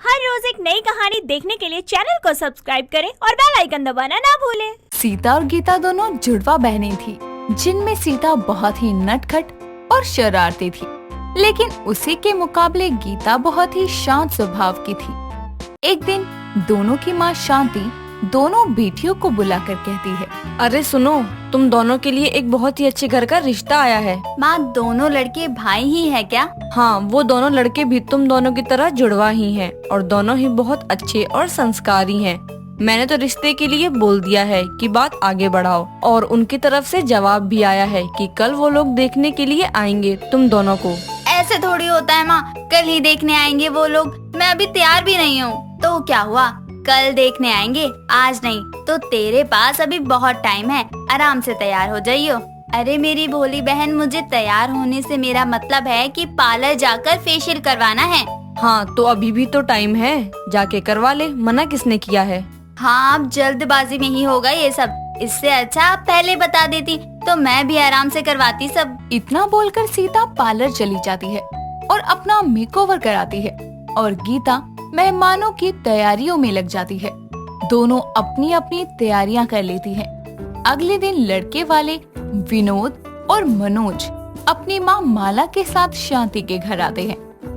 हर रोज एक नई कहानी देखने के लिए चैनल को सब्सक्राइब करें और बेल आइकन दबाना ना भूलें। सीता और गीता दोनों जुड़वा बहनें थी, जिनमें सीता बहुत ही नटखट और शरारती थी, लेकिन उसी के मुकाबले गीता बहुत ही शांत स्वभाव की थी। एक दिन दोनों की माँ शांति दोनों बेटियों को बुलाकर कहती है, अरे सुनो, तुम दोनों के लिए एक बहुत ही अच्छे घर का रिश्ता आया है। माँ दोनों लड़के भाई ही है क्या? हाँ, वो दोनों लड़के भी तुम दोनों की तरह जुड़वा ही हैं और दोनों ही बहुत अच्छे और संस्कारी हैं। मैंने तो रिश्ते के लिए बोल दिया है कि बात आगे बढ़ाओ, और उनकी तरफ से जवाब भी आया है कि कल वो लोग देखने के लिए आएंगे तुम दोनों को। ऐसे थोड़ी होता है माँ, कल ही देखने आएंगे वो लोग। मैं अभी तैयार भी नहीं हूँ। तो क्या हुआ, कल देखने आएंगे, आज नहीं। तो तेरे पास अभी बहुत टाइम है, आराम से तैयार हो जाइयो। अरे मेरी भोली बहन, मुझे तैयार होने से मेरा मतलब है कि पार्लर जाकर फेशियल करवाना है। हाँ, तो अभी भी तो टाइम है, जाके करवा ले, मना किसने किया है। हाँ, अब जल्दबाजी में ही होगा ये सब। इससे अच्छा आप पहले बता देती तो मैं भी आराम से करवाती सब। इतना बोलकर सीता पार्लर चली जाती है और अपना मेकओवर कराती है, और गीता मेहमानों की तैयारियों में लग जाती है। दोनों अपनी अपनी तैयारियां कर लेती हैं। अगले दिन लड़के वाले विनोद और मनोज अपनी माँ माला के साथ शांति के घर आते हैं,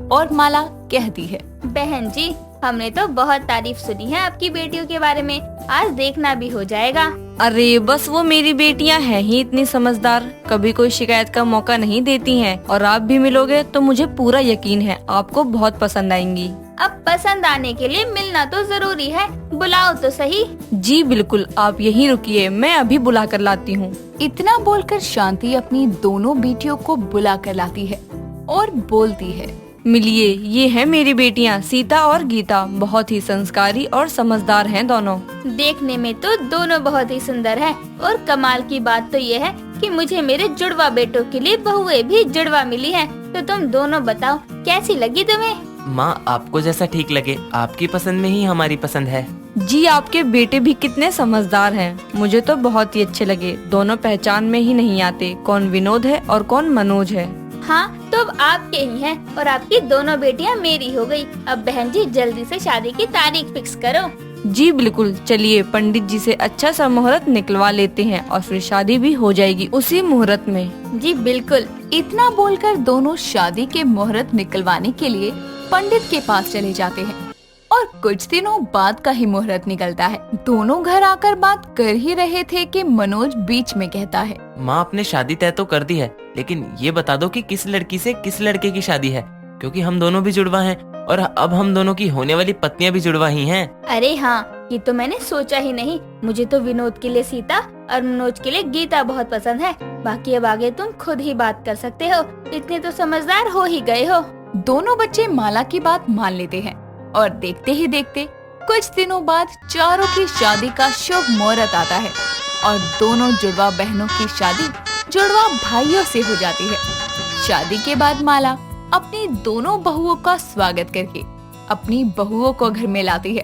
और माला कहती है, बहन जी, हमने तो बहुत तारीफ सुनी है आपकी बेटियों के बारे में, आज देखना भी हो जाएगा। अरे बस वो मेरी बेटियां हैं ही इतनी समझदार, कभी कोई शिकायत का मौका नहीं देती हैं, और आप भी मिलोगे तो मुझे पूरा यकीन है आपको बहुत पसंद आएंगी। अब पसंद आने के लिए मिलना तो जरूरी है, बुलाओ तो सही। जी बिल्कुल, आप यहीं रुकिए, मैं अभी बुला कर लाती हूँ। इतना बोलकर शांति अपनी दोनों बेटियों को बुला कर लाती है और बोलती है, मिलिए, ये है मेरी बेटियाँ सीता और गीता, बहुत ही संस्कारी और समझदार हैं दोनों। देखने में तो दोनों बहुत ही सुंदर है, और कमाल की बात तो ये है कि मुझे मेरे जुड़वा बेटों के लिए बहुएं भी जुड़वा मिली हैं। तो तुम दोनों बताओ, कैसी लगी तुम्हें? माँ, आपको जैसा ठीक लगे, आपकी पसंद में ही हमारी पसंद है। जी, आपके बेटे भी कितने समझदार हैं, मुझे तो बहुत ही अच्छे लगे। दोनों पहचान में ही नहीं आते, कौन विनोद है और कौन मनोज है। हाँ, तो अब आपके ही हैं और आपकी दोनों बेटियां मेरी हो गई। अब बहन जी जल्दी से शादी की तारीख फिक्स करो। जी बिल्कुल, चलिए पंडित जी से अच्छा सा मुहूर्त निकलवा लेते हैं और फिर शादी भी हो जाएगी उसी मुहूर्त में। जी बिल्कुल। इतना बोलकर दोनों शादी के मुहूर्त निकलवाने के लिए पंडित के पास चले जाते हैं, और कुछ दिनों बाद का ही मुहूर्त निकलता है। दोनों घर आकर बात कर ही रहे थे कि मनोज बीच में कहता है, माँ, आपने शादी तय तो कर दी है, लेकिन ये बता दो कि किस लड़की से किस लड़के की शादी है, क्योंकि हम दोनों भी जुड़वा हैं और अब हम दोनों की होने वाली पत्नियां भी जुड़वा ही हैं। अरे हाँ, ये तो मैंने सोचा ही नहीं। मुझे तो विनोद के लिए सीता और मनोज के लिए गीता बहुत पसंद है। बाकी अब आगे तुम खुद ही बात कर सकते हो, इतने तो समझदार हो ही गए हो। दोनों बच्चे माला की बात मान लेते हैं, और देखते ही देखते कुछ दिनों बाद चारों की शादी का शुभ मुहूर्त आता है, और दोनों जुड़वा बहनों की शादी जुड़वा भाइयों से हो जाती है। शादी के बाद माला अपनी दोनों बहुओं का स्वागत करके अपनी बहुओं को घर में लाती है,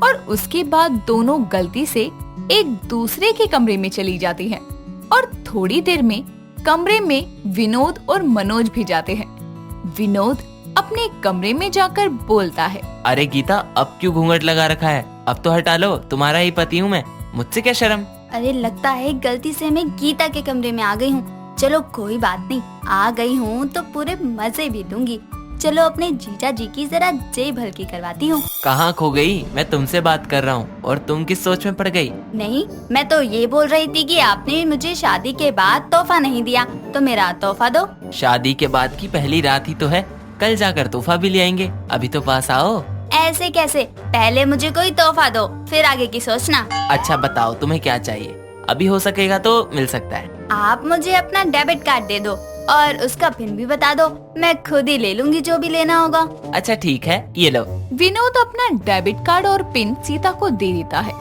और उसके बाद दोनों गलती से एक दूसरे के कमरे में चली जाती हैं, और थोड़ी देर में कमरे में विनोद और मनोज भी जाते हैं। विनोद अपने कमरे में जाकर बोलता है, अरे गीता, अब क्यों घूंघट लगा रखा है, अब तो हटा लो, तुम्हारा ही पति हूँ मैं, मुझसे क्या शर्म। अरे लगता है गलती से मैं गीता के कमरे में आ गई हूँ। चलो कोई बात नहीं, आ गई हूँ तो पूरे मजे भी लूंगी। चलो अपने जीजा जी की जरा जेब हल्की करवाती हूँ। कहाँ खो गई, मैं तुमसे बात कर रहा हूँ और तुम किस सोच में पड़ गई। नहीं, मैं तो ये बोल रही थी कि आपने मुझे शादी के बाद तोहफा नहीं दिया, तो मेरा तोहफा दो। शादी के बाद की पहली रात ही तो है, कल जाकर तोहफा भी ले आएंगे, अभी तो पास आओ। ऐसे कैसे, पहले मुझे कोई तोहफा दो, फिर आगे की सोचना। अच्छा बताओ तुम्हें क्या चाहिए, अभी हो सकेगा तो मिल सकता है। आप मुझे अपना डेबिट कार्ड दे दो और उसका पिन भी बता दो, मैं खुद ही ले लूंगी जो भी लेना होगा। अच्छा ठीक है, ये लो। विनोद अपना डेबिट कार्ड और पिन सीता को दे देता है,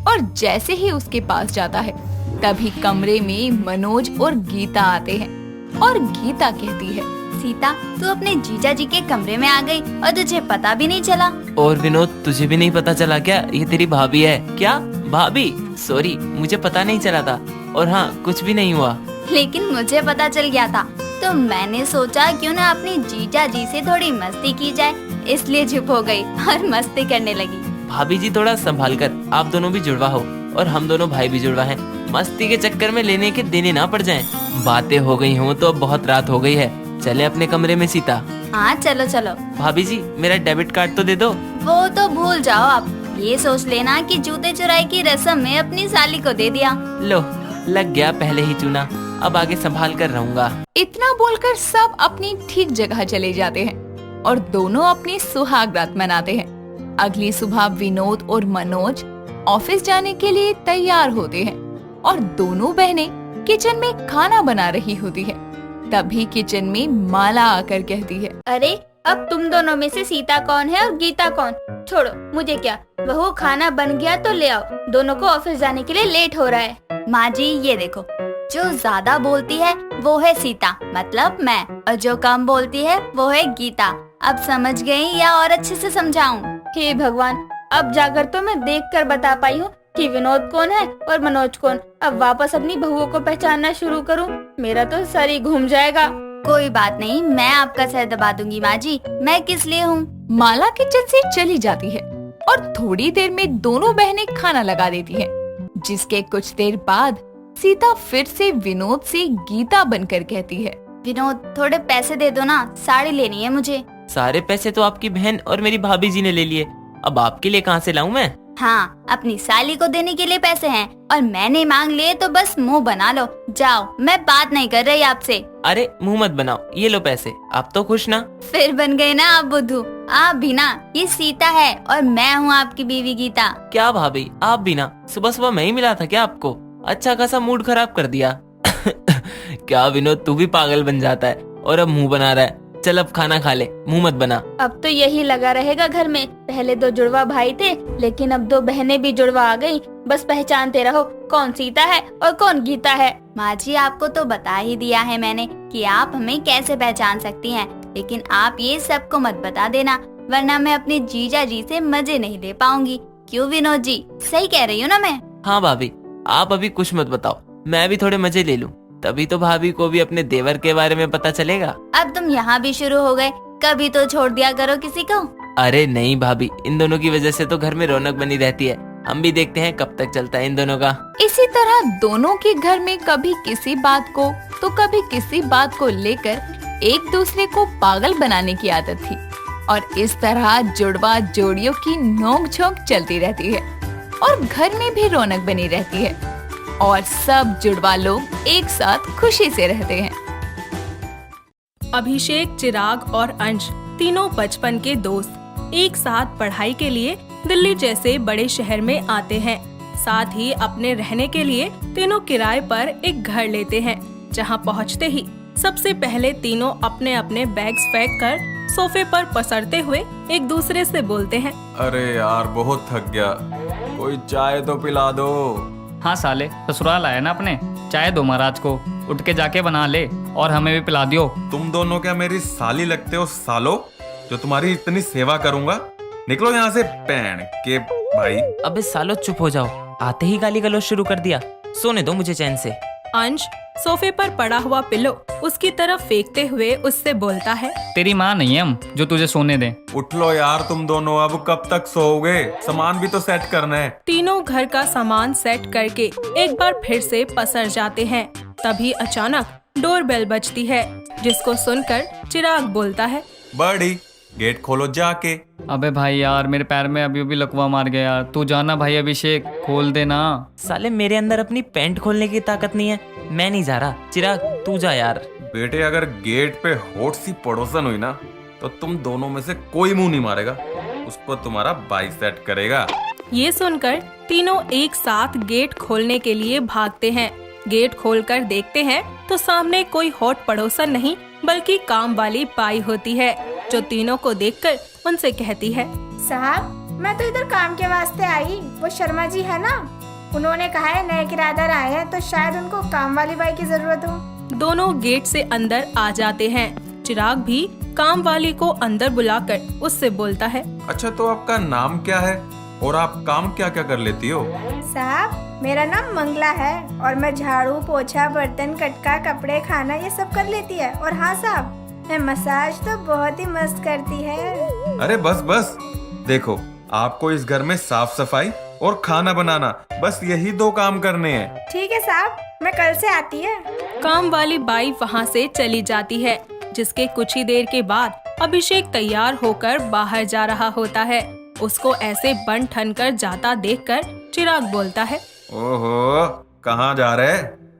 और जैसे ही उसके पास जाता है तभी कमरे में मनोज और गीता आते हैं, और गीता कहती है, सीता, तू अपने जीजा जी के कमरे में आ गई और तुझे पता भी नहीं चला। और विनोद, तुझे भी नहीं पता चला क्या, ये तेरी भाभी है क्या? भाभी, सॉरी, मुझे पता नहीं चला था, और हाँ, कुछ भी नहीं हुआ। लेकिन मुझे पता चल गया था, तो मैंने सोचा क्यों ना अपनी जीजा जी से थोड़ी मस्ती की जाए। इसलिए चुप हो गई और मस्ती करने लगी। भाभी जी थोड़ा संभाल कर, आप दोनों भी जुड़वा हो और हम दोनों भाई भी जुड़वा हैं। मस्ती के चक्कर में लेने के देने ना पड़ जाएं। बातें हो गई हों तो अब बहुत रात हो गई है, चले अपने कमरे में सीता। हाँ चलो चलो। भाभी जी मेरा डेबिट कार्ड तो दे दो। वो तो भूल जाओ आप, ये सोच लेना कि जूते चुराई की रस्म में अपनी साली को दे दिया। लो, लग गया पहले ही चूना, अब आगे संभाल कर रहूंगा। इतना बोलकर सब अपनी ठीक जगह चले जाते हैं और दोनों अपनी सुहाग रात मनाते हैं। अगली सुबह विनोद और मनोज ऑफिस जाने के लिए तैयार होते हैं और दोनों बहनें किचन में खाना बना रही होती है। तभी किचन में माला आकर कहती है, अरे अब तुम दोनों में से सीता कौन है और गीता कौन? छोड़ो, मुझे क्या, बहू खाना बन गया तो ले आओ, दोनों को ऑफिस जाने के लिए लेट हो रहा है। माँ जी ये देखो, जो ज्यादा बोलती है वो है सीता, मतलब मैं, और जो कम बोलती है वो है गीता। अब समझ गई या और अच्छे से समझाऊं? हे भगवान, अब जाकर तो मैं देखकर बता पाई हूँ कि विनोद कौन है और मनोज कौन। अब वापस अपनी बहुओं को पहचानना शुरू करूँ, मेरा तो सर ही घूम जाएगा। कोई बात नहीं, मैं आपका सर दबा दूंगी माँ जी, मैं किस लिए हूँ। माला किचन से चली जाती है और थोड़ी देर में दोनों बहनें खाना लगा देती हैं। जिसके कुछ देर बाद सीता फिर से विनोद से गीता बनकर कहती है, विनोद थोड़े पैसे दे दो ना, साड़ी लेनी है मुझे। सारे पैसे तो आपकी बहन और मेरी भाभी जी ने ले लिए, अब आपके लिए कहाँ से लाऊं मैं? हाँ, अपनी साली को देने के लिए पैसे हैं और मैंने मांग लिए तो बस मुंह बना लो। जाओ, मैं बात नहीं कर रही आपसे। अरे मुंह मत बनाओ, ये लो पैसे, आप तो खुश ना? फिर बन गए ना आप बुद्धू। आप भी ना, ये सीता है और मैं हूँ आपकी बीवी गीता। क्या भाभी, आप भी ना? सुबह सुबह मैं ही मिला था क्या आपको? अच्छा खासा मूड खराब कर दिया। क्या विनोद, तू भी पागल बन जाता है और अब मुंह बना रहा है। चल अब खाना खा ले, मुंह मत बना। अब तो यही लगा रहेगा घर में, पहले 2 जुड़वा भाई थे, लेकिन अब 2 बहनें भी जुड़वा आ गई। बस पहचानते रहो कौन सीता है और कौन गीता है। माँ जी आपको तो बता ही दिया है मैंने कि आप हमें कैसे पहचान सकती हैं, लेकिन आप ये सबको मत बता देना, वरना मैं अपने जीजा जी से मजे नहीं ले पाऊंगी। क्यों विनोद जी, सही कह रही हूँ ना मैं? हाँ भाभी, आप अभी कुछ मत बताओ, मैं भी थोड़े मजे ले लूं, तभी तो भाभी को भी अपने देवर के बारे में पता चलेगा। अब तुम यहाँ भी शुरू हो गए, कभी तो छोड़ दिया करो किसी को। अरे नहीं भाभी, इन दोनों की वजह से तो घर में रौनक बनी रहती है। हम भी देखते हैं कब तक चलता है इन दोनों का। इसी तरह दोनों के घर में कभी किसी बात को तो कभी किसी बात को लेकर एक दूसरे को पागल बनाने की आदत थी और इस तरह जुड़वा जोड़ियों की नोक-झोंक चलती रहती है और घर में भी रौनक बनी रहती है और सब जुड़वा लोग एक साथ खुशी से रहते हैं। अभिषेक, चिराग और अंश तीनों बचपन के दोस्त एक साथ पढ़ाई के लिए दिल्ली जैसे बड़े शहर में आते हैं। साथ ही अपने रहने के लिए तीनों किराए पर एक घर लेते हैं, जहां पहुंचते ही सबसे पहले तीनों अपने अपने बैग्स फेंक कर सोफे पर पसरते हुए एक दूसरे से बोलते हैं, अरे यार बहुत थक गया, कोई चाय तो पिला दो। हाँ साले, ससुराल आया ना अपने, चाय दो महाराज को, उठ के जाके बना ले और हमें भी पिला दियो। तुम दोनों क्या मेरी साली लगते हो सालो, जो तुम्हारी इतनी सेवा करूंगा? निकलो यहाँ से पैण के भाई। अबे सालो चुप हो जाओ, आते ही गाली गलौज शुरू कर दिया, सोने दो मुझे चैन से। अंश सोफे पर पड़ा हुआ पिलो उसकी तरफ फेंकते हुए उससे बोलता है, तेरी माँ नहीं है हम जो तुझे सोने दें। उठ लो यार तुम दोनों, अब कब तक सोओगे? सामान भी तो सेट करना है। तीनों घर का सामान सेट करके एक बार फिर से पसर जाते हैं। तभी अचानक डोरबेल बजती है, जिसको सुनकर चिराग बोलता है, बड़ी गेट खोलो जाके। अबे भाई यार, मेरे पैर में अभी अभी लकवा मार गया यार, तू जाना भाई, अभिषेक खोल देना। साले मेरे अंदर अपनी पैंट खोलने की ताकत नहीं है, मैं नहीं जा रहा। चिराग तू जा यार। बेटे अगर गेट पे होट सी पड़ोसन हुई ना तो तुम दोनों में से कोई मुंह नहीं मारेगा, उसको तुम्हारा भाई सेट करेगा। ये सुनकर तीनों एक साथ गेट खोलने के लिए भागते हैं। गेट खोलकर देखते हैं तो सामने कोई हॉट पड़ोसन नहीं बल्कि काम वाली बाई होती है, जो तीनों को देखकर उनसे कहती है, साहब मैं तो इधर काम के वास्ते आई, वो शर्मा जी है ना, उन्होंने कहा है नए किराएदार आए हैं तो शायद उनको काम वाली बाई की जरूरत हो। दोनों गेट से अंदर आ जाते हैं। चिराग भी काम वाली को अंदर बुलाकर उससे बोलता है, अच्छा तो आपका नाम क्या है और आप काम क्या क्या कर लेती हो? साहब मेरा नाम मंगला है और मैं झाड़ू पोछा बर्तन कटका कपड़े खाना ये सब कर लेती है। और हाँ साहब, मसाज तो बहुत ही मस्त करती है। अरे बस बस, देखो आपको इस घर में साफ सफाई और खाना बनाना, बस यही 2 काम करने हैं। ठीक है साहब, मैं कल से आती है। काम वाली बाई वहाँ से चली जाती है, जिसके कुछ ही देर के बाद अभिषेक तैयार होकर बाहर जा रहा होता है। उसको ऐसे बन ठन कर जाता देखकर चिराग बोलता है, ओहो, कहाँ जा रहे?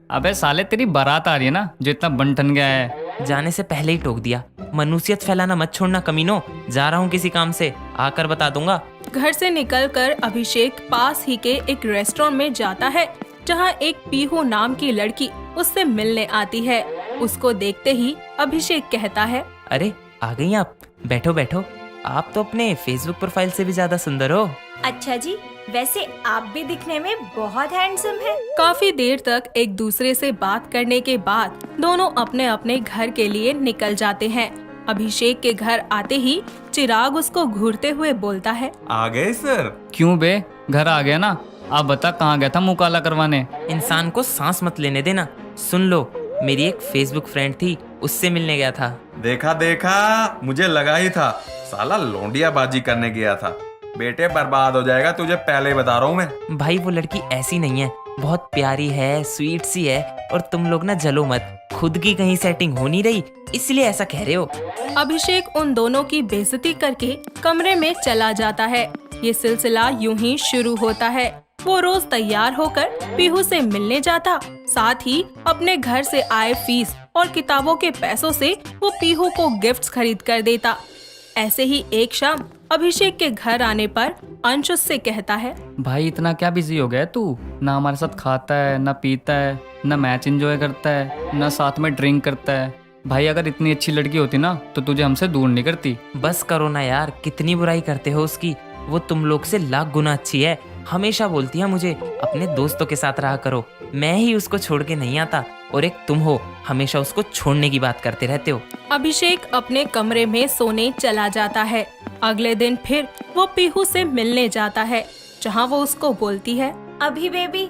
अबे साले तेरी बारात आ रही है ना, जो इतना बंटन गया है। जाने से पहले ही टोक दिया। मनुष्यत फैलाना मत छोड़ना कमीनो। जा रहा हूँ किसी काम से, आकर बता दूंगा। घर से निकलकर अभिषेक पास ही के एक रेस्टोरेंट में जाता है, जहाँ एक पीहू नाम की लड़की उससे मिलने आती है। उसको देखते ही अभिषेक कहता है, अरे आ गई आप, बैठो बैठो। आप तो अपने फेसबुक प्रोफाइल से भी ज्यादा सुंदर हो। अच्छा जी, वैसे आप भी दिखने में बहुत हैंडसम है। काफी देर तक एक दूसरे से बात करने के बाद दोनों अपने अपने घर के लिए निकल जाते हैं। अभिषेक के घर आते ही चिराग उसको घूरते हुए बोलता है, आ गए सर? क्यों बे, घर आ गया ना। आप बता कहाँ गया था मुँह काला करवाने? इंसान को सांस मत लेने देना। सुन लो, मेरी एक फेसबुक फ्रेंड थी, उससे मिलने गया था। देखा देखा, मुझे लगा ही था, साला लौंडिया बाजी करने गया था। बेटे बर्बाद हो जाएगा, तुझे पहले ही बता रहा हूँ मैं। भाई वो लड़की ऐसी नहीं है, बहुत प्यारी है, स्वीट सी है। और तुम लोग ना जलो मत, खुद की कहीं सेटिंग हो नहीं रही, इसलिए ऐसा कह रहे हो। अभिषेक उन दोनों की बेइज्जती करके कमरे में चला जाता है। ये सिलसिला यूं ही शुरू होता है। वो रोज तैयार होकर पीहू से मिलने जाता, साथ ही अपने घर से आए फीस और किताबों के पैसों से वो पीहू को गिफ्ट्स खरीद कर देता। ऐसे ही एक शाम अभिषेक के घर आने पर अंश उससे कहता है, भाई इतना क्या बिजी हो गया तू? ना हमारे साथ खाता है, ना पीता है, ना मैच एंजॉय करता है, ना साथ में ड्रिंक करता है। भाई अगर इतनी अच्छी लड़की होती ना तो तुझे हमसे दूर नहीं करती। बस करो ना यार, कितनी बुराई करते हो उसकी। वो तुम लोग से लाख गुना अच्छी है। हमेशा बोलती है मुझे अपने दोस्तों के साथ रहा करो, मैं ही उसको छोड़ के नहीं आता। और एक तुम हो, हमेशा उसको छोड़ने की बात करते रहते हो। अभिषेक अपने कमरे में सोने चला जाता है। अगले दिन फिर वो पीहू से मिलने जाता है, जहाँ वो उसको बोलती है, अभी बेबी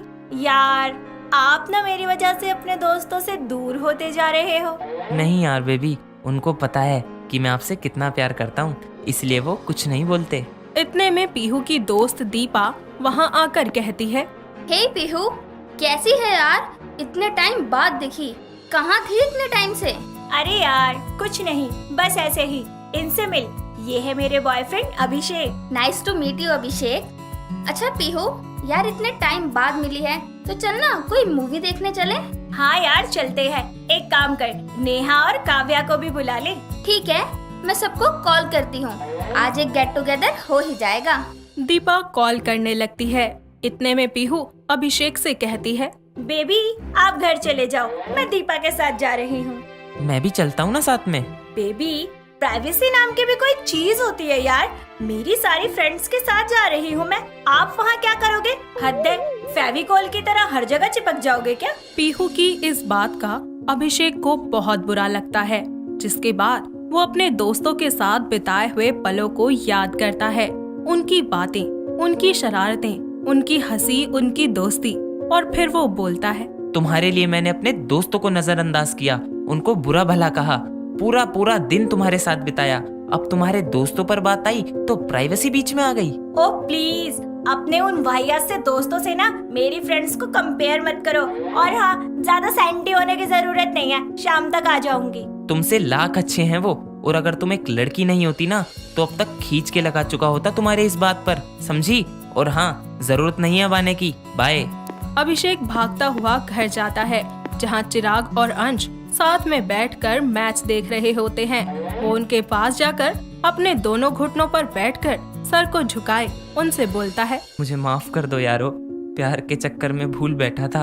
यार, आप ना मेरी वजह से अपने दोस्तों से दूर होते जा रहे हो। नहीं यार बेबी, उनको पता है कि मैं आपसे कितना प्यार करता हूँ, इसलिए वो कुछ नहीं बोलते। इतने में पीहू की दोस्त दीपा वहाँ आकर कहती है, हे पीहू, कैसी है यार? इतने टाइम बाद दिखी, कहाँ थी इतने टाइम से? अरे यार कुछ नहीं, बस ऐसे ही। इनसे मिल, ये है मेरे boyfriend Abhishek. Nice to meet you Abhishek. अच्छा पीहू, यार इतने टाइम बाद मिली है तो चल ना कोई मूवी देखने चले। हाँ यार चलते हैं। एक काम कर, नेहा और काव्या को भी बुला ले। ठीक है, मैं सबको कॉल करती हूँ, आज एक गेट टुगेदर हो ही जाएगा। दीपा कॉल करने लगती है। इतने में पीहू अभिषेक से कहती है, बेबी आप घर चले जाओ, मैं दीपा के साथ जा रही हूँ। मैं भी चलता हूँ ना साथ में। बेबी प्राइवेसी नाम की भी कोई चीज होती है यार। मेरी सारी फ्रेंड्स के साथ जा रही हूँ मैं, आप वहाँ क्या करोगे? हद है, फेविकोल की तरह हर जगह चिपक जाओगे क्या? पीहू की इस बात का अभिषेक को बहुत बुरा लगता है, जिसके बाद वो अपने दोस्तों के साथ बिताए हुए पलों को याद करता है। उनकी बातें, उनकी शरारतें, उनकी हंसी, उनकी दोस्ती। और फिर वो बोलता है, तुम्हारे लिए मैंने अपने दोस्तों को नजरअंदाज किया, उनको बुरा भला कहा, पूरा पूरा दिन तुम्हारे साथ बिताया। अब तुम्हारे दोस्तों पर बात आई तो प्राइवेसी बीच में आ गई। ओ प्लीज, अपने उन वाहियात से दोस्तों से ना मेरी फ्रेंड्स को कंपेयर मत करो। और हाँ, ज्यादा सैंटी होने की जरूरत नहीं है, शाम तक आ जाऊंगी। तुमसे लाख अच्छे हैं वो, और अगर तुम एक लड़की नहीं होती ना तो अब तक खींच के लगा चुका होता तुम्हारे इस बात पर, समझी? और हाँ, जरूरत नहीं है अब आने की, बाय। अभिषेक भागता हुआ घर जाता है, जहाँ चिराग और अंश साथ में बैठकर मैच देख रहे होते हैं। वो उनके पास जाकर अपने दोनों घुटनों पर बैठकर सर को झुकाए उनसे बोलता है, मुझे माफ कर दो यारो, प्यार के चक्कर में भूल बैठा था।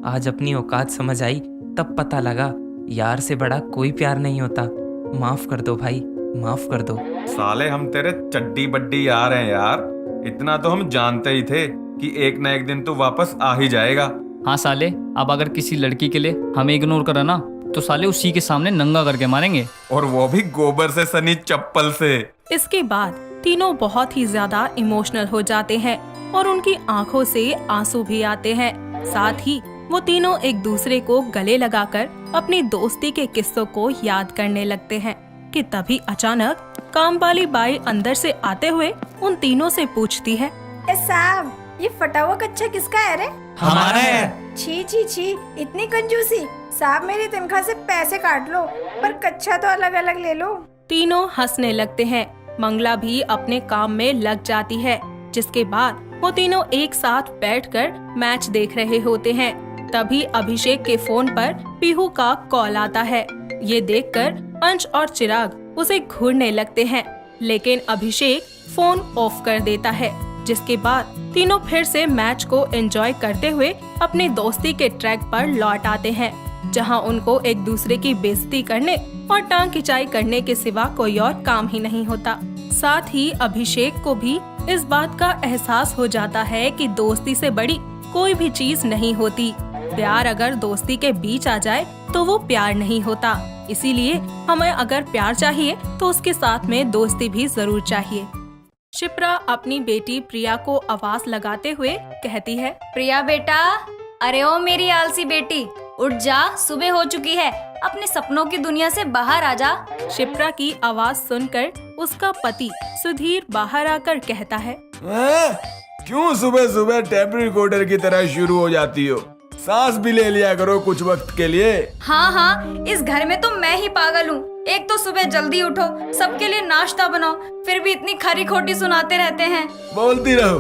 आज अपनी औकात समझ आई तब पता लगा यार से बड़ा कोई प्यार नहीं होता। माफ कर दो भाई, माफ कर दो। साले हम तेरे चड्डी बड्डी यार हैं यार, इतना तो हम जानते ही थे कि एक न एक दिन तो वापस आ ही जाएगा। हाँ साले, अब अगर किसी लड़की के लिए हमें इग्नोर करा ना तो साले उसी के सामने नंगा करके मारेंगे, और वो भी गोबर से सनी चप्पल से। इसके बाद तीनों बहुत ही ज्यादा इमोशनल हो जाते हैं और उनकी आंखों से आंसू भी आते हैं। साथ ही वो तीनों एक दूसरे को गले लगाकर अपनी दोस्ती के किस्सों को याद करने लगते हैं कि तभी अचानक काम वाली बाई अंदर से आते हुए उन तीनों से पूछती है, ए साहब, ये फटा हुआ कच्चा किसका है रे? हमारा है। छी छी छी, इतनी कंजूसी। साहब मेरी तनख्वाह से पैसे काट लो, पर कच्चा तो अलग अलग ले लो। तीनों हंसने लगते हैं। मंगला भी अपने काम में लग जाती है, जिसके बाद वो तीनों एक साथ बैठकर मैच देख रहे होते हैं। तभी अभिषेक के फोन पर पीहू का कॉल आता है। ये देखकर अंश और चिराग उसे घूरने लगते हैं, लेकिन अभिषेक फोन ऑफ कर देता है, जिसके बाद तीनों फिर से मैच को एंजॉय करते हुए अपनी दोस्ती के ट्रैक पर लौट आते हैं, जहां उनको एक दूसरे की बेइज्जती करने और टांग खिंचाई करने के सिवा कोई और काम ही नहीं होता। साथ ही अभिषेक को भी इस बात का एहसास हो जाता है कि दोस्ती से बड़ी कोई भी चीज नहीं होती। प्यार अगर दोस्ती के बीच आ जाए तो वो प्यार नहीं होता। इसीलिए हमें अगर प्यार चाहिए तो उसके साथ में दोस्ती भी जरूर चाहिए। शिप्रा अपनी बेटी प्रिया को आवाज लगाते हुए कहती है, प्रिया बेटा, अरे ओ मेरी आलसी बेटी, उठ जा, सुबह हो चुकी है, अपने सपनों की दुनिया से बाहर आ जा। शिप्रा की आवाज सुनकर उसका पति सुधीर बाहर आकर कहता है, क्यों सुबह सुबह टेप रिकॉर्डर की तरह शुरू हो जाती हो? सांस भी ले लिया करो कुछ वक्त के लिए। हाँ, इस घर में तो मैं ही पागल हूँ। एक तो सुबह जल्दी उठो, सबके लिए नाश्ता बनाओ, फिर भी इतनी खरी खोटी सुनाते रहते हैं। बोलती रहो,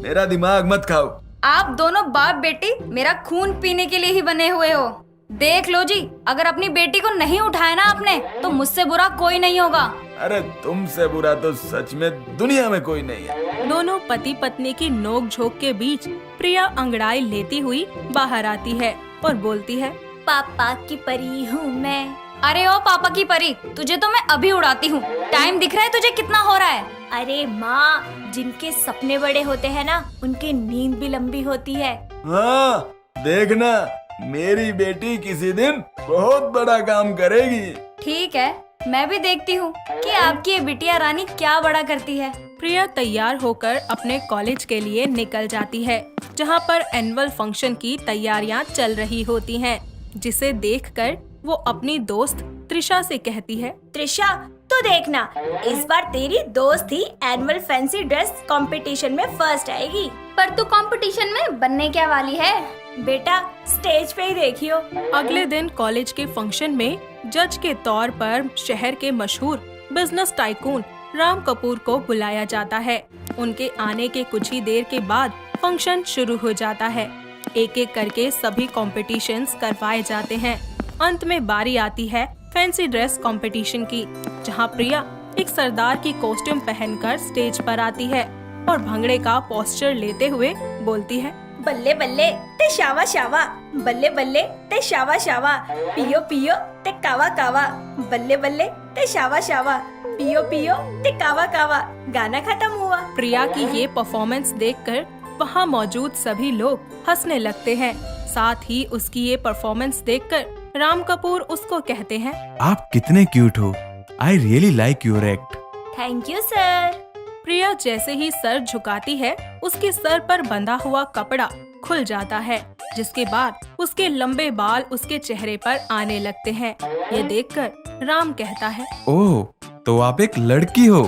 मेरा दिमाग मत खाओ। आप दोनों बाप बेटी मेरा खून पीने के लिए ही बने हुए हो। देख लो जी, अगर अपनी बेटी को नहीं उठाया ना आपने, तो मुझसे बुरा कोई नहीं होगा। अरे तुमसे बुरा तो सच में दुनिया में कोई नहीं है। दोनों पति पत्नी की नोक झोंक के बीच प्रिया अंगड़ाई लेती हुई बाहर आती है और बोलती है, पापा की परी हूँ मैं। अरे ओ पापा की परी, तुझे तो मैं अभी उड़ाती हूँ। टाइम दिख रहा है तुझे कितना हो रहा है? अरे माँ, जिनके सपने बड़े होते हैं ना, उनकी नींद भी लंबी होती है। हाँ, देखना मेरी बेटी किसी दिन बहुत बड़ा काम करेगी। ठीक है, मैं भी देखती हूँ कि आपकी ये बिटिया रानी क्या बड़ा करती है। प्रिया तैयार होकर अपने कॉलेज के लिए निकल जाती है, जहाँ पर एनुअल फंक्शन की तैयारियाँ चल रही होती हैं, जिसे देखकर वो अपनी दोस्त त्रिशा से कहती है, त्रिशा, तो देखना, इस बार तेरी दोस्त ही एनुअल फैंसी ड्रेस कंपटीशन में फर्स्ट आएगी। पर तू कंपटीशन में बनने क्या वाली है? बेटा, स्टेज पे ही देखियो। अगले दिन कॉलेज के फंक्शन में जज के तौर पर शहर के मशहूर बिजनेस टाइकून राम कपूर को बुलाया जाता है। उनके आने के कुछ ही देर के बाद फंक्शन शुरू हो जाता है। एक एक करके सभी कॉम्पिटिशन्स करवाए जाते हैं। अंत में बारी आती है फैंसी ड्रेस कंपटीशन की, जहां प्रिया एक सरदार की कॉस्ट्यूम पहनकर स्टेज पर आती है और भंगड़े का पोस्चर लेते हुए बोलती है, बल्ले बल्ले ते शावा शावा, बल्ले बल्ले ते शावा शावा, पियो पियो ते कावा कावा, बल्ले बल्ले ते शावा शावा, पियो पियो ते कावा कावा। गाना खत्म हुआ। प्रिया की ये परफॉर्मेंस देखकर वहाँ मौजूद सभी लोग हंसने लगते हैं। साथ ही उसकी ये परफॉर्मेंस देखकर राम कपूर उसको कहते हैं, आप कितने क्यूट हो। I really like your act. Thank you sir. Priya जैसे ही सर झुकाती है, उसके सर पर बंधा हुआ कपड़ा खुल जाता है, जिसके बाद उसके लंबे बाल उसके चेहरे पर आने लगते हैं। ये देखकर राम कहता है, ओह, तो आप एक लड़की हो।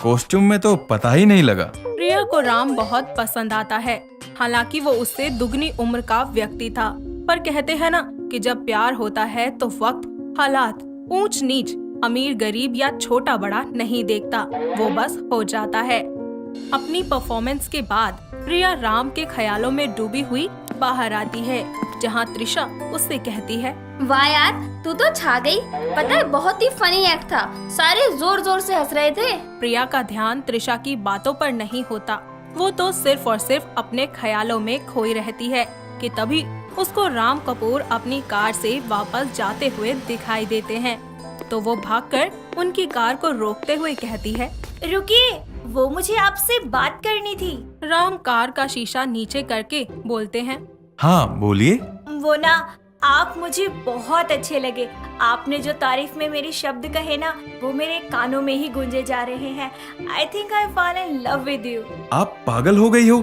कॉस्ट्यूम में तो पता ही नहीं लगा। प्रिया को राम बहुत पसंद आता है। हालांकि वो उससे दुगनी उम्र का व्यक्ति था, पर कहते हैं ना कि जब प्यार होता है तो वक्त, हालात, ऊंच नीच, अमीर गरीब या छोटा बड़ा नहीं देखता, वो बस हो जाता है। अपनी परफॉर्मेंस के बाद प्रिया राम के ख्यालों में डूबी हुई बाहर आती है, जहां त्रिशा उससे कहती है, वाह यार, तू तो छा गई। पता है, बहुत ही फनी एक्ट था, सारे जोर जोर से हंस रहे थे। प्रिया का ध्यान त्रिशा की बातों पर नहीं होता। वो तो सिर्फ और सिर्फ अपने ख्यालों में खोई रहती है कि तभी उसको राम कपूर अपनी कार से वापस जाते हुए दिखाई देते हैं। तो वो भागकर उनकी कार को रोकते हुए कहती है, रुकिए, वो मुझे आपसे बात करनी थी। राम कार का शीशा नीचे करके बोलते हैं, हाँ बोलिए। वो ना, आप मुझे बहुत अच्छे लगे। आपने जो तारीफ में मेरे शब्द कहे ना, वो मेरे कानों में ही गूंजे जा रहे हैं। I think I fall in love with you. आप पागल हो गई हो।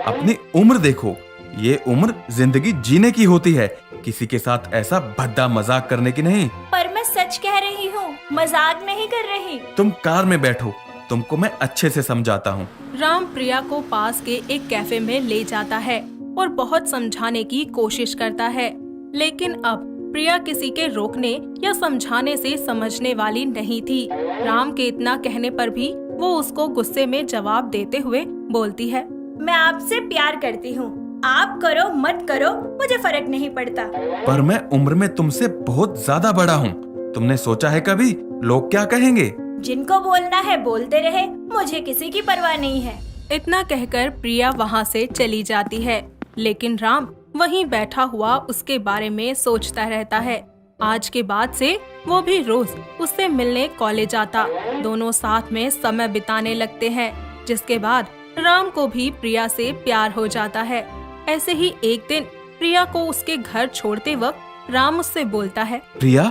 अपनी उम्र देखो, ये उम्र जिंदगी जीने की होती है, किसी के साथ ऐसा भद्दा मजाक करने की नहीं। पर मैं सच कह रही हूँ, मजाक नहीं कर रही। तुम कार में बैठो, तुमको मैं अच्छे से समझाता हूँ। राम प्रिया को पास के एक कैफे में ले जाता है और बहुत समझाने की कोशिश करता है, लेकिन अब प्रिया किसी के रोकने या समझाने से समझने वाली नहीं थी। राम के इतना कहने पर भी वो उसको गुस्से में जवाब देते हुए बोलती है, मैं आपसे प्यार करती हूँ, आप करो मत करो मुझे फर्क नहीं पड़ता। पर मैं उम्र में तुमसे बहुत ज्यादा बड़ा हूँ। तुमने सोचा है कभी लोग क्या कहेंगे? जिनको बोलना है बोलते रहे, मुझे किसी की परवाह नहीं है। इतना कहकर प्रिया वहाँ से चली जाती है, लेकिन राम वहीं बैठा हुआ उसके बारे में सोचता रहता है। आज के बाद से वो भी रोज उससे मिलने कॉलेज आता। दोनों साथ में समय बिताने लगते हैं, जिसके बाद राम को भी प्रिया से प्यार हो जाता है। ऐसे ही एक दिन प्रिया को उसके घर छोड़ते वक्त राम उससे बोलता है, प्रिया,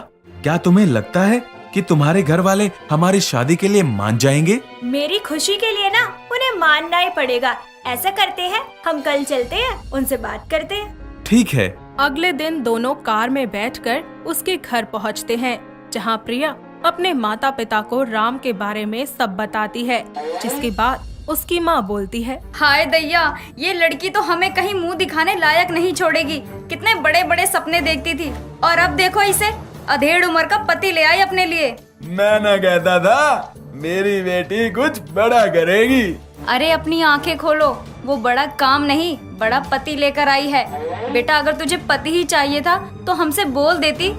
क्या तुम्हें लगता है कि तुम्हारे घर वाले हमारी शादी के लिए मान जाएंगे? मेरी खुशी के लिए ना उन्हें मानना ही पड़ेगा। ऐसा करते हैं, हम कल चलते हैं, उनसे बात करते हैं। ठीक है। अगले दिन दोनों कार में बैठकर उसके घर पहुंचते हैं, जहां प्रिया अपने माता पिता को राम के बारे में सब बताती है, जिसके बाद उसकी माँ बोलती है, हाय दैया, ये लड़की तो हमें कहीं मुंह दिखाने लायक नहीं छोड़ेगी। कितने बड़े बड़े सपने देखती थी और अब देखो इसे, अधेड़ उम्र का पति ले आई अपने लिए। मैं ना कहता था मेरी बेटी कुछ बड़ा करेगी। अरे अपनी आंखें खोलो, वो बड़ा काम नहीं बड़ा पति लेकर आई है। बेटा अगर तुझे पति ही चाहिए था तो हमसे बोल देती,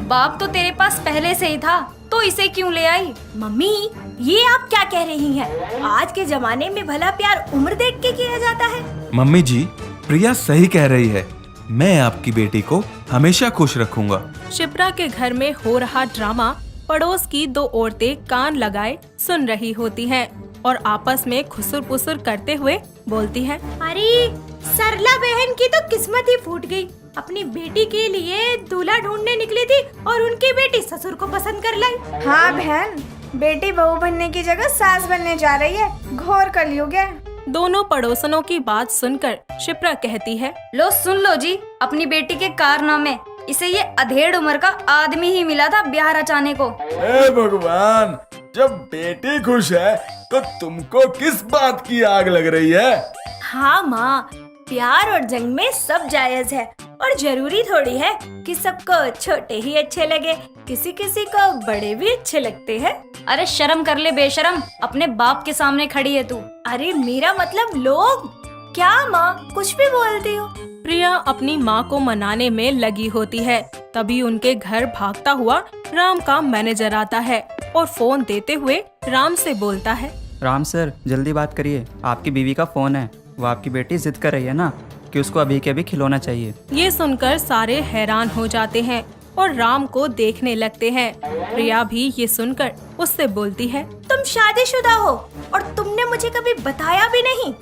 बाप तो तेरे पास पहले से ही था, तो इसे क्यों ले आई? मम्मी, ये आप क्या कह रही हैं? आज के जमाने में भला प्यार उम्र देख के किया जाता है। मम्मी जी, प्रिया सही कह रही है। मैं आपकी बेटी को हमेशा खुश रखूंगा। शिप्रा के घर में हो रहा ड्रामा पड़ोस की दो औरतें कान लगाए सुन रही होती हैं और आपस में खुसुर पुसुर करते हुए बोलती हैं, अरे सरला बहन की तो किस्मत ही फूट गई। अपनी बेटी के लिए दूल्हा ढूंढने निकली थी और उनकी बेटी ससुर को पसंद कर लाई। हाँ बहन, बेटी बहू बनने की जगह सास बनने जा रही है। घोर कलयुग है। दोनों पड़ोसनों की बात सुनकर शिप्रा कहती है, लो सुन लो जी, अपनी बेटी के कारनामे। इसे ये अधेड़ उम्र का आदमी ही मिला था ब्याह रचाने को। हे भगवान, जब बेटी खुश है तो तुमको किस बात की आग लग रही है? हाँ माँ, प्यार और जंग में सब जायज है और जरूरी थोड़ी है कि सबको छोटे ही अच्छे लगे, किसी किसी को बड़े भी अच्छे लगते हैं। अरे शर्म कर ले बेशरम, अपने बाप के सामने खड़ी है तू। अरे मेरा मतलब लोग। क्या माँ, कुछ भी बोलती हो? प्रिया अपनी माँ को मनाने में लगी होती है, तभी उनके घर भागता हुआ राम का मैनेजर आता है और फोन देते हुए राम से बोलता है, राम सर, जल्दी बात करिए, आपकी बीवी का फ़ोन है। वो आपकी बेटी जिद कर रही है ना कि उसको अभी के अभी खिलौना चाहिए। ये सुनकर सारे हैरान हो जाते हैं और राम को देखने लगते हैं। प्रिया भी ये सुनकर उससे बोलती है, तुम शादीशुदा हो और तुमने मुझे कभी बताया भी नहीं।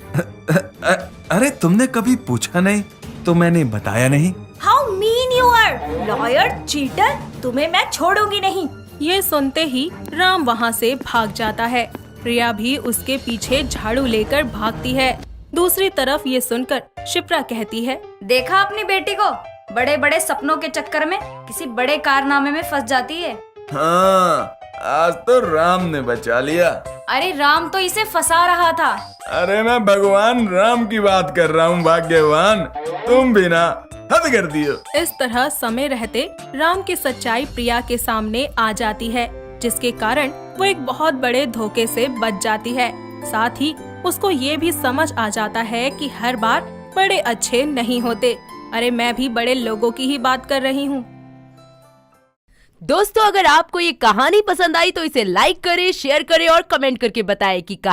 अरे तुमने कभी पूछा नहीं तो मैंने बताया नहीं। How mean you are, lawyer, cheater, तुम्हें मैं छोड़ूंगी नहीं। ये सुनते ही राम वहाँ से भाग जाता है। प्रिया भी उसके पीछे झाड़ू लेकर भागती है। दूसरी तरफ ये सुनकर शिप्रा कहती है, देखा अपनी बेटी को, बड़े बड़े सपनों के चक्कर में किसी बड़े कारनामे में फंस जाती है। हाँ, आज तो राम ने बचा लिया। अरे राम तो इसे फंसा रहा था। अरे मैं भगवान राम की बात कर रहा हूँ भाग्यवान, तुम भी ना हद कर दियो। इस तरह समय रहते राम की सच्चाई प्रिया के सामने आ जाती है, जिसके कारण वो एक बहुत बड़े धोखे से बच जाती है। साथ ही उसको ये भी समझ आ जाता है कि हर बार बड़े अच्छे नहीं होते। अरे मैं भी बड़े लोगों की ही बात कर रही हूँ। दोस्तों, अगर आपको ये कहानी पसंद आई तो इसे लाइक करें, शेयर करें और कमेंट करके बताएं कि